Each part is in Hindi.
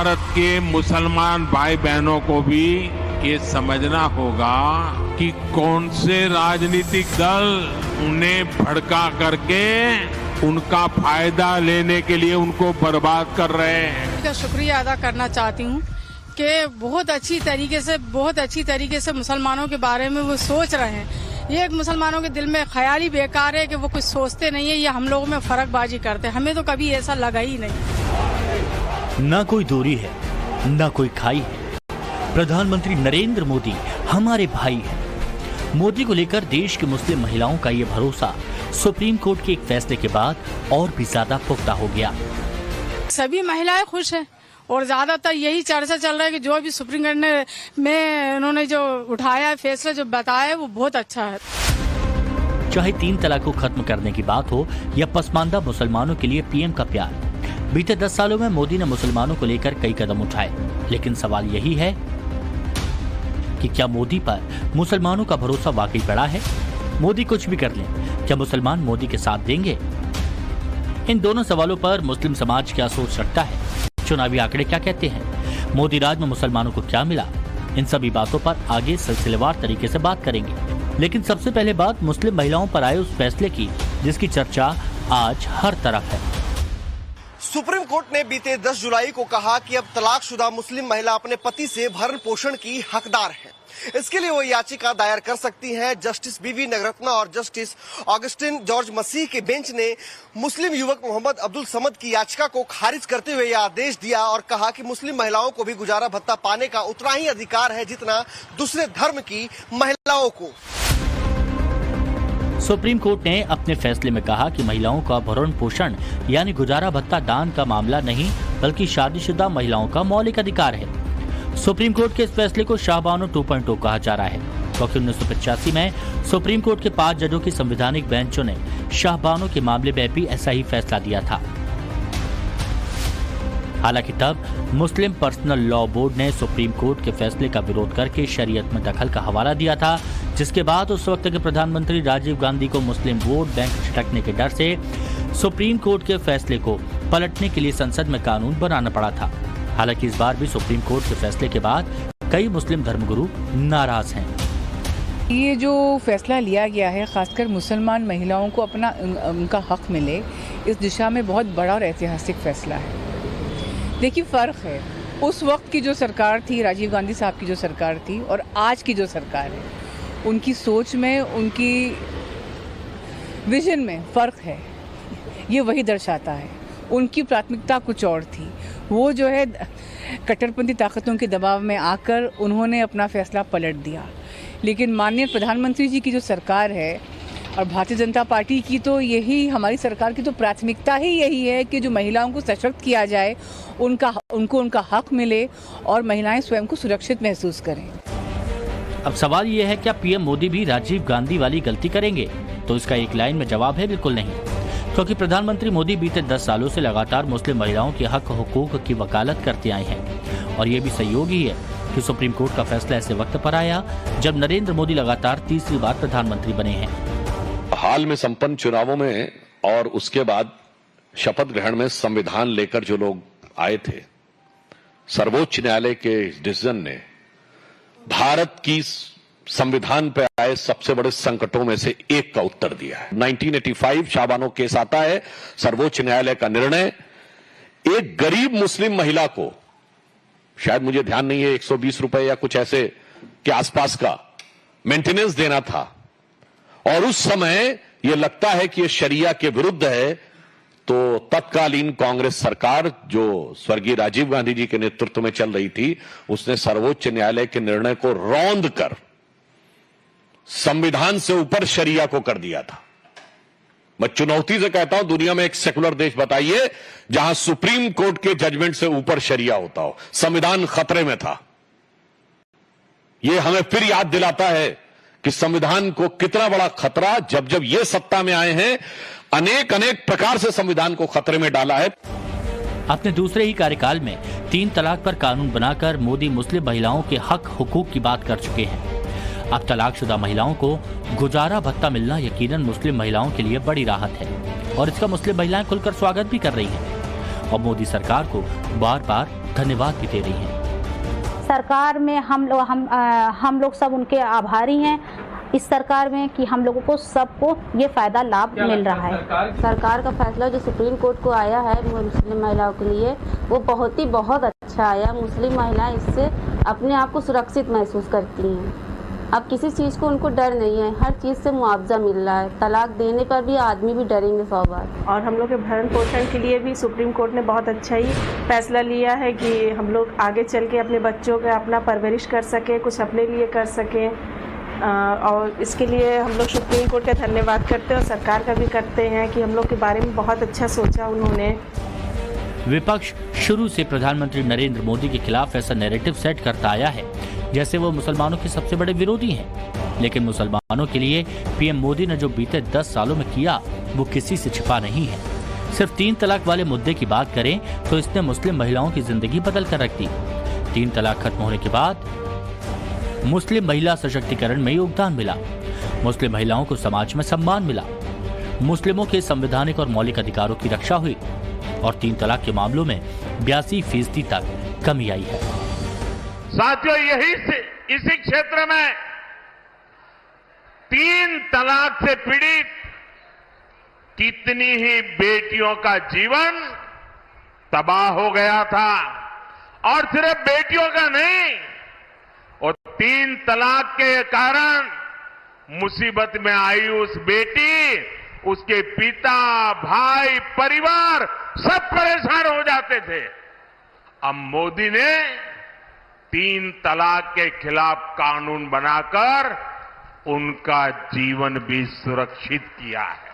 भारत के मुसलमान भाई बहनों को भी ये समझना होगा कि कौन से राजनीतिक दल उन्हें भड़का करके उनका फायदा लेने के लिए उनको बर्बाद कर रहे हैं। का शुक्रिया अदा करना चाहती हूँ कि बहुत अच्छी तरीके से मुसलमानों के बारे में वो सोच रहे हैं। ये एक मुसलमानों के दिल में ख्याल ही बेकार है कि वो कुछ सोचते नहीं है, ये हम लोगों में फर्कबाजी करते हैं। हमें तो कभी ऐसा लगा ही नहीं। ना कोई दूरी है, ना कोई खाई है। प्रधानमंत्री नरेंद्र मोदी हमारे भाई हैं। मोदी को लेकर देश की मुस्लिम महिलाओं का ये भरोसा सुप्रीम कोर्ट के एक फैसले के बाद और भी ज्यादा पुख्ता हो गया। सभी महिलाएं खुश हैं और ज्यादातर यही चर्चा चल रहा है कि जो भी सुप्रीम कोर्ट में उन्होंने जो उठाया फैसला जो बताया वो बहुत अच्छा है। चाहे 3 तलाक को खत्म करने की बात हो या पसमानदा मुसलमानों के लिए पीएम का प्यार, बीते 10 सालों में मोदी ने मुसलमानों को लेकर कई कदम उठाए। लेकिन सवाल यही है कि क्या मोदी पर मुसलमानों का भरोसा वाकई बढ़ा है? मोदी कुछ भी कर लें, क्या मुसलमान मोदी के साथ देंगे? इन दोनों सवालों पर मुस्लिम समाज क्या सोच रखता है? चुनावी आंकड़े क्या कहते हैं? मोदी राज में मुसलमानों को क्या मिला? इन सभी बातों पर आगे सिलसिलेवार तरीके से बात करेंगे। लेकिन सबसे पहले बात मुस्लिम महिलाओं पर आए उस फैसले की जिसकी चर्चा आज हर तरफ है। सुप्रीम कोर्ट ने बीते 10 जुलाई को कहा कि अब तलाकशुदा मुस्लिम महिला अपने पति से भरण पोषण की हकदार है। इसके लिए वो याचिका दायर कर सकती हैं। जस्टिस बीवी नगरत्ना और जस्टिस ऑगस्टिन जॉर्ज मसीह के बेंच ने मुस्लिम युवक मोहम्मद अब्दुल समद की याचिका को खारिज करते हुए यह आदेश दिया और कहा कि मुस्लिम महिलाओं को भी गुजारा भत्ता पाने का उतना ही अधिकार है जितना दूसरे धर्म की महिलाओं को। सुप्रीम कोर्ट ने अपने फैसले में कहा कि महिलाओं का भरण पोषण यानी गुजारा भत्ता दान का मामला नहीं बल्कि शादीशुदा महिलाओं का मौलिक अधिकार है। सुप्रीम कोर्ट के इस फैसले को शाहबानो 2.0 कहा जा रहा है क्योंकि 1985 में सुप्रीम कोर्ट के 5 जजों की संवैधानिक बेंचों ने शाहबानो के मामले में भी ऐसा ही फैसला दिया था। हालांकि तब मुस्लिम पर्सनल लॉ बोर्ड ने सुप्रीम कोर्ट के फैसले का विरोध करके शरीयत में दखल का हवाला दिया था, जिसके बाद उस वक्त के प्रधानमंत्री राजीव गांधी को मुस्लिम वोट बैंक छिटकने के डर से सुप्रीम कोर्ट के फैसले को पलटने के लिए संसद में कानून बनाना पड़ा था। हालांकि इस बार भी सुप्रीम कोर्ट के फैसले के बाद कई मुस्लिम धर्मगुरु नाराज हैं। ये जो फैसला लिया गया है खासकर मुसलमान महिलाओं को अपना उनका हक मिले, इस दिशा में बहुत बड़ा और ऐतिहासिक फैसला है। देखिए फर्क है उस वक्त की जो सरकार थी, राजीव गांधी साहब की जो सरकार थी और आज की जो सरकार है, उनकी सोच में, उनकी विजन में फर्क है। ये वही दर्शाता है। उनकी प्राथमिकता कुछ और थी। वो जो है कट्टरपंथी ताकतों के दबाव में आकर उन्होंने अपना फैसला पलट दिया। लेकिन माननीय प्रधानमंत्री जी की जो सरकार है और भारतीय जनता पार्टी की, तो यही हमारी सरकार की तो प्राथमिकता ही यही है कि जो महिलाओं को सशक्त किया जाए, उनको उनका हक मिले और महिलाएं स्वयं को सुरक्षित महसूस करें। अब सवाल ये है, क्या पीएम मोदी भी राजीव गांधी वाली गलती करेंगे? तो इसका एक लाइन में जवाब है बिल्कुल नहीं, क्योंकि प्रधानमंत्री मोदी बीते 10 सालों से लगातार मुस्लिम महिलाओं के हक हुकूक की वकालत करते आए हैं और ये भी सहयोग ही है कि सुप्रीम कोर्ट का फैसला ऐसे वक्त पर आया जब नरेंद्र मोदी लगातार तीसरी बार प्रधानमंत्री बने हैं। हाल में संपन्न चुनावों में और उसके बाद शपथ ग्रहण में संविधान लेकर जो लोग आए थे, सर्वोच्च न्यायालय के डिसीजन ने भारत की संविधान पे आए सबसे बड़े संकटों में से एक का उत्तर दिया है। 1985 शाहबानो केस आता है, सर्वोच्च न्यायालय का निर्णय एक गरीब मुस्लिम महिला को, शायद मुझे ध्यान नहीं है, 120 रुपए या कुछ ऐसे के आसपास का मेंटेनेंस देना था और उस समय यह लगता है कि यह शरिया के विरुद्ध है, तो तत्कालीन कांग्रेस सरकार जो स्वर्गीय राजीव गांधी जी के नेतृत्व में चल रही थी, उसने सर्वोच्च न्यायालय के निर्णय को रौंद कर संविधान से ऊपर शरिया को कर दिया था। मैं चुनौती से कहता हूं, दुनिया में एक सेकुलर देश बताइए जहां सुप्रीम कोर्ट के जजमेंट से ऊपर शरिया होता हो। संविधान खतरे में था। यह हमें फिर याद दिलाता है कि संविधान को कितना बड़ा खतरा, जब जब ये सत्ता में आए हैं, अनेक प्रकार से संविधान को खतरे में डाला है। अपने दूसरे ही कार्यकाल में 3 तलाक पर कानून बनाकर मोदी मुस्लिम महिलाओं के हक हुकूक की बात कर चुके हैं। अब तलाकशुदा महिलाओं को गुजारा भत्ता मिलना यकीनन मुस्लिम महिलाओं के लिए बड़ी राहत है और इसका मुस्लिम महिलाएं खुलकर स्वागत भी कर रही हैं। और मोदी सरकार को बार बार धन्यवाद भी दे रही हैं। सरकार में हम लोग सब उनके आभारी हैं इस सरकार में कि हम लोगों को सबको ये फायदा लाभ मिल रहा है। सरकार का फैसला जो सुप्रीम कोर्ट को आया है मुस्लिम महिलाओं के लिए वो बहुत अच्छा आया। मुस्लिम महिलाएं इससे अपने आप को सुरक्षित महसूस करती हैं। अब किसी चीज़ को उनको डर नहीं है, हर चीज़ से मुआवजा मिल रहा है। तलाक देने पर भी आदमी भी डरेंगे 100 बार। और हम लोग के भरण पोषण के लिए भी सुप्रीम कोर्ट ने बहुत अच्छा ही फैसला लिया है कि हम लोग आगे चल के अपने बच्चों का अपना परवरिश कर सकें, कुछ अपने लिए कर सकें। और इसके लिए हम लोग सुप्रीम कोर्ट का धन्यवाद करते हैं और सरकार का भी करते हैं कि हम लोग के बारे में बहुत अच्छा सोचा उन्होंने। विपक्ष शुरू से प्रधानमंत्री नरेंद्र मोदी के खिलाफ ऐसा नैरेटिव सेट करता आया है जैसे वो मुसलमानों के सबसे बड़े विरोधी हैं। लेकिन मुसलमानों के लिए पीएम मोदी ने जो बीते 10 सालों में किया वो किसी से छिपा नहीं है। सिर्फ 3 तलाक वाले मुद्दे की बात करें तो इसने मुस्लिम महिलाओं की जिंदगी बदल कर रख दी। 3 तलाक खत्म होने के बाद मुस्लिम महिला सशक्तिकरण में योगदान मिला, मुस्लिम महिलाओं को समाज में सम्मान मिला, मुस्लिमों के संवैधानिक और मौलिक अधिकारों की रक्षा हुई और 3 तलाक के मामलों में 82% तक कमी आई है। साथियों, इसी क्षेत्र में 3 तलाक से पीड़ित कितनी ही बेटियों का जीवन तबाह हो गया था। और सिर्फ बेटियों का नहीं, और 3 तलाक के कारण मुसीबत में आई उस बेटी, उसके पिता, भाई, परिवार सब परेशान हो जाते थे। अब मोदी ने 3 तलाक के खिलाफ कानून बनाकर उनका जीवन भी सुरक्षित किया है।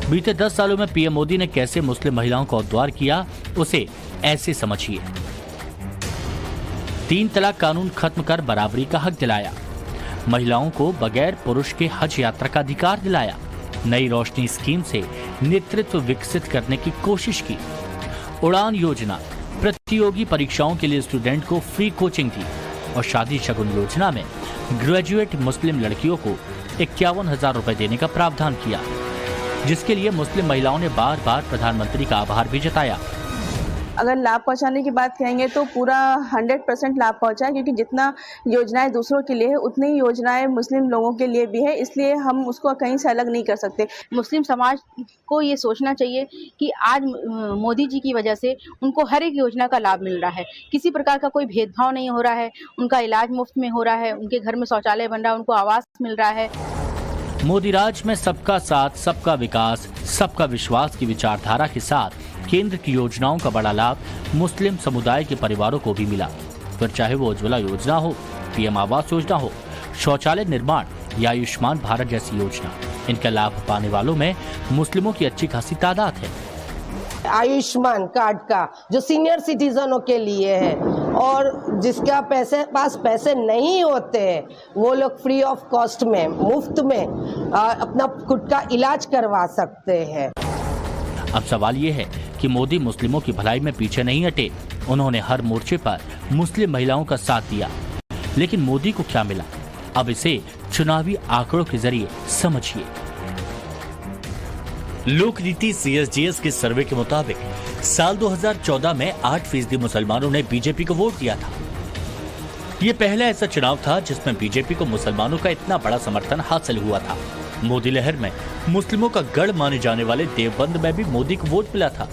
बीते 10 सालों में पीएम मोदी ने कैसे मुस्लिम महिलाओं को उद्धार किया, उसे ऐसे समझिए। 3 तलाक कानून खत्म कर बराबरी का हक दिलाया, महिलाओं को बगैर पुरुष के हज यात्रा का अधिकार दिलाया, नई रोशनी स्कीम से नेतृत्व विकसित करने की कोशिश की, उड़ान योजना प्रतियोगी परीक्षाओं के लिए स्टूडेंट को फ्री कोचिंग दी और शादी शगुन योजना में ग्रेजुएट मुस्लिम लड़कियों को 51,000 रुपए देने का प्रावधान किया, जिसके लिए मुस्लिम महिलाओं ने बार बार प्रधानमंत्री का आभार भी जताया। अगर लाभ पहुंचाने की बात कहेंगे तो पूरा 100% लाभ पहुंचा है, क्योंकि जितना योजनाएं दूसरों के लिए है उतनी ही योजनाएं मुस्लिम लोगों के लिए भी है, इसलिए हम उसको कहीं से अलग नहीं कर सकते। मुस्लिम समाज को ये सोचना चाहिए कि आज मोदी जी की वजह से उनको हर एक योजना का लाभ मिल रहा है, किसी प्रकार का कोई भेदभाव नहीं हो रहा है, उनका इलाज मुफ्त में हो रहा है, उनके घर में शौचालय बन रहा है, उनको आवास मिल रहा है। मोदी राज में सबका साथ, सबका विकास, सबका विश्वास की विचारधारा के साथ केंद्र की योजनाओं का बड़ा लाभ मुस्लिम समुदाय के परिवारों को भी मिला। फिर चाहे वो उज्ज्वला योजना हो, पीएम आवास योजना हो, शौचालय निर्माण या आयुष्मान भारत जैसी योजना, इनका लाभ पाने वालों में मुस्लिमों की अच्छी खासी तादाद है। आयुष्मान कार्ड का जो सीनियर सिटीजनों के लिए है और जिसका पास पैसे नहीं होते हैं वो लोग फ्री ऑफ कॉस्ट में, मुफ्त में अपना खुद का इलाज करवा सकते हैं। अब सवाल ये है कि मोदी मुस्लिमों की भलाई में पीछे नहीं हटे, उन्होंने हर मोर्चे पर मुस्लिम महिलाओं का साथ दिया। लेकिन मोदी को क्या मिला, अब इसे चुनावी आंकड़ों के जरिए समझिए। लोक नीति CSGS के सर्वे के मुताबिक साल 2014 में 8% मुसलमानों ने बीजेपी को वोट दिया था। ये पहला ऐसा चुनाव था जिसमें बीजेपी को मुसलमानों का इतना बड़ा समर्थन हासिल हुआ था। मोदी लहर में मुस्लिमों का गढ़ माने जाने वाले देवबंद में भी मोदी को वोट मिला था,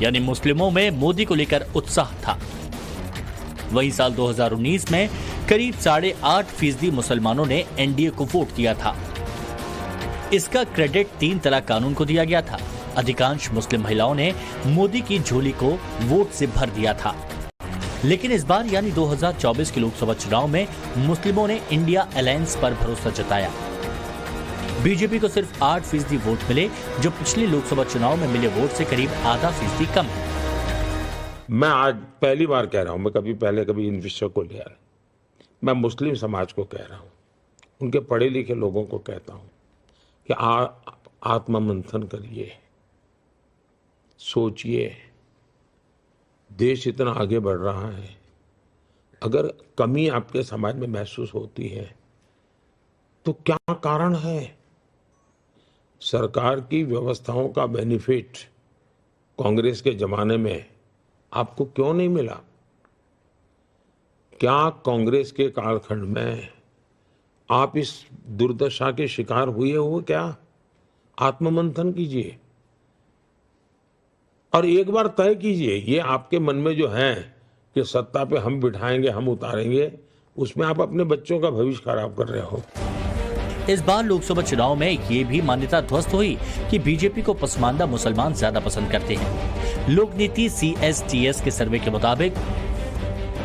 यानी मुस्लिमों में मोदी को लेकर उत्साह था। वहीं साल 2019 में करीब 8.5% मुसलमानों ने एनडीए को वोट दिया था। इसका क्रेडिट 3 तलाक कानून को दिया गया था। अधिकांश मुस्लिम महिलाओं ने मोदी की झोली को वोट से भर दिया था। लेकिन इस बार यानी 2024 के लोकसभा चुनाव में मुस्लिमों ने इंडिया अलायंस पर भरोसा जताया। बीजेपी को सिर्फ 8% वोट मिले, जो पिछले लोकसभा चुनाव में मिले वोट से करीब आधा फीसदी कम है। मैं आज पहली बार कह रहा हूं, मैं कभी इन विषयों को लिया, मैं मुस्लिम समाज को कह रहा हूं, उनके पढ़े लिखे लोगों को कहता हूं कि आत्ममंथन करिए, सोचिए, देश इतना आगे बढ़ रहा है, अगर कमी आपके समाज में महसूस होती है तो क्या कारण है? सरकार की व्यवस्थाओं का बेनिफिट कांग्रेस के जमाने में आपको क्यों नहीं मिला? क्या कांग्रेस के कालखंड में आप इस दुर्दशा के शिकार हुए हो क्या? आत्ममंथन कीजिए और एक बार तय कीजिए, ये आपके मन में जो है कि सत्ता पे हम बिठाएंगे, हम उतारेंगे, उसमें आप अपने बच्चों का भविष्य खराब कर रहे हो। इस बार लोकसभा चुनाव में ये भी मान्यता ध्वस्त हुई कि बीजेपी को पसमानदा मुसलमान ज्यादा पसंद करते हैं। लोक नीति CSTS के सर्वे के मुताबिक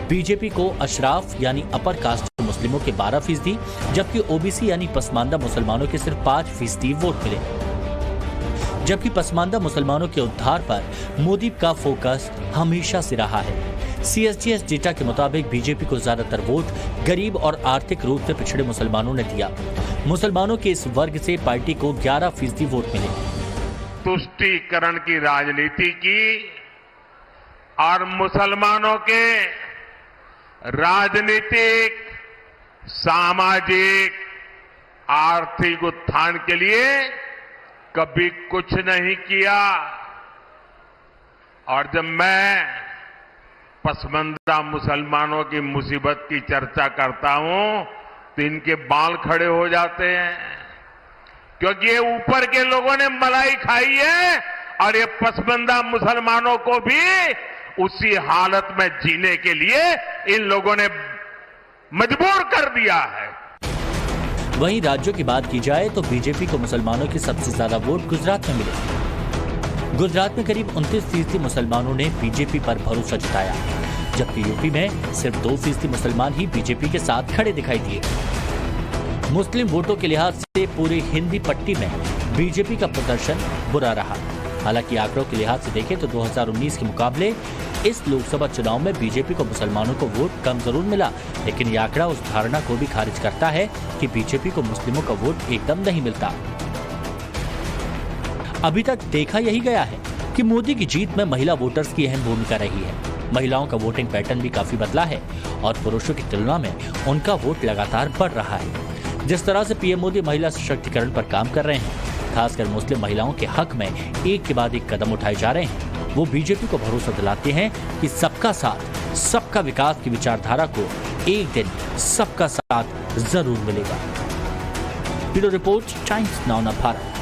बीजेपी को अशराफ यानी अपर कास्ट मुस्लिमों के 12%, जबकि OBC यानी पसमानदा मुसलमानों के सिर्फ 5% वोट मिले। जबकि पसमानदा मुसलमानों के उद्धार पर मोदी का फोकस हमेशा से रहा है। CSTS डेटा के मुताबिक बीजेपी को ज्यादातर वोट गरीब और आर्थिक रूप से पिछड़े मुसलमानों ने दिया। मुसलमानों के इस वर्ग से पार्टी को 11% वोट मिले। तुष्टीकरण की राजनीति की और मुसलमानों के राजनीतिक, सामाजिक, आर्थिक उत्थान के लिए कभी कुछ नहीं किया। और जब मैं पसमानदा मुसलमानों की मुसीबत की चर्चा करता हूं तो इनके बाल खड़े हो जाते हैं, क्योंकि ये ऊपर के लोगों ने मलाई खाई है और ये पसमानदा मुसलमानों को भी उसी हालत में जीने के लिए इन लोगों ने मजबूर कर दिया है। वहीं राज्यों की बात की जाए तो बीजेपी को मुसलमानों की सबसे ज्यादा वोट गुजरात में मिले। गुजरात में करीब 29% मुसलमानों ने बीजेपी पर भरोसा जताया, जबकि यूपी में सिर्फ 2% मुसलमान ही बीजेपी के साथ खड़े दिखाई दिए। मुस्लिम वोटों के लिहाज से पूरी हिंदी पट्टी में बीजेपी का प्रदर्शन बुरा रहा। हालांकि आंकड़ों के लिहाज से देखें तो 2019 के मुकाबले इस लोकसभा चुनाव में बीजेपी को मुसलमानों को वोट कम जरूर मिला, लेकिन यह आंकड़ा उस धारणा को भी खारिज करता है कि बीजेपी को मुस्लिमों का वोट एकदम नहीं मिलता। अभी तक देखा यही गया है कि मोदी की जीत में महिला वोटर्स की अहम भूमिका रही है। महिलाओं का वोटिंग पैटर्न भी काफी बदला है और पुरुषों की तुलना में उनका वोट लगातार बढ़ रहा है। जिस तरह से पीएम मोदी महिला सशक्तिकरण पर काम कर रहे हैं, खासकर मुस्लिम महिलाओं के हक में एक के बाद एक कदम उठाए जा रहे हैं, वो बीजेपी को भरोसा दिलाते हैं कि सबका साथ, सबका विकास की विचारधारा को एक दिन सबका साथ जरूर मिलेगा। Bureau report, times now Bharat.